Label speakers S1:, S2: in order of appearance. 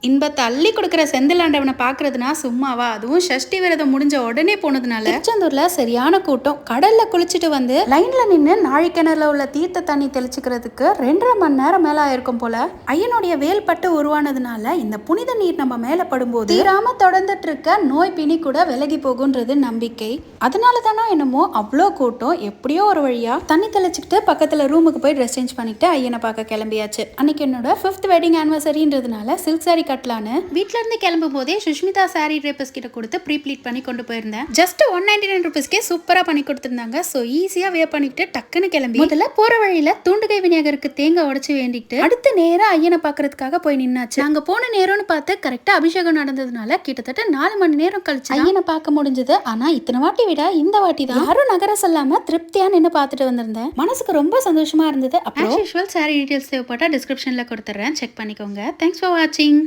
S1: இன்பத்தை அள்ளி கொடுக்குற செந்திலாண்டவனை பாக்குறதுனா சும்மாவா? அதுவும் சஷ்டி விரதம் முடிஞ்ச உடனே போனதுனால திருச்செந்தூர்ல சரியான கூட்டம். கடல்ல குளிச்சுட்டு வந்து லைன்ல நின்று நாழிக்கிணறுல உள்ள தீர்த்த தண்ணி தெளிச்சுக்கிறதுக்கு 2.5 மணி நேரம் மேல ஆயிருக்கும் போல. ஐயனுடைய வேல் பட்டு உருவானதுனால இந்த புனித நீர் நம்ம மேல படும்போது தீராம தொடர்ந்துட்டு இருக்க நோய் பிணி கூட விலகி போகுன்றது நம்பிக்கை. அதனாலதானோ என்னமோ அவ்வளோ கூட்டம். எப்படியோ ஒரு வழியா தண்ணி தெளிச்சுக்கிட்டு பக்கத்துல ரூமுக்கு போய் ட்ரெஸ் சேஞ்ச் பண்ணிட்டு ஐயனை பார்க்க கிளம்பியாச்சு. அன்னைக்கு என்னோட 5th வெட்டிங் ஆனிவர்சரின்றதுனால சில்க் சாரி கட்டலான்னு வீட்ல இருந்து கிளம்பும் போதே சுஷ்மிதா சாரி ட்ரேப்பர்ஸ் கிட்ட கொடுத்து ப்ரீ ப்ளீட் பண்ணி கொண்டு போயிருந்தேன். ஜஸ்ட் 199 ருபீஸ்க்கே சூப்பரா பண்ணி கொடுத்திருந்தாங்க. சோ ஈஸியா வேர் பண்ணிட்டு டக்குன்னு கிளம்பி முதல்ல போற வழியில தூண்டுகை விநாயகருக்கு தேங்காய் உடைச்சு வேண்டிட்டு அடுத்த நேரம் ஐயனை பாக்குறதுக்காக போய் நின்னாச்சு. நாங்க போன நேரம்னு பார்த்து கரெக்டா அபிஷேகம் நடந்ததுனால கிட்டத்தட்ட 4 மணி நேரம் கழிச்சு ஐயனை பார்க்க முடிஞ்சது. ஆனா இத்தனை வாட்டி விட இந்த வாட்டி தான் யாரும் நகர சொல்லாம திருப்தியா நின்று பார்த்துட்டு வந்திருந்தேன். மனசுக்கு ரொம்ப சந்தோஷமா இருந்தது. அப்புறம் சாரி டீடைல்ஸ் தேவைப்பட்டா டிஸ்கிரிப்ஷன்ல கொடுத்துறேன், செக் பண்ணிக்கோங்க. தேங்க்ஸ் ஃபார் வாட்சிங்.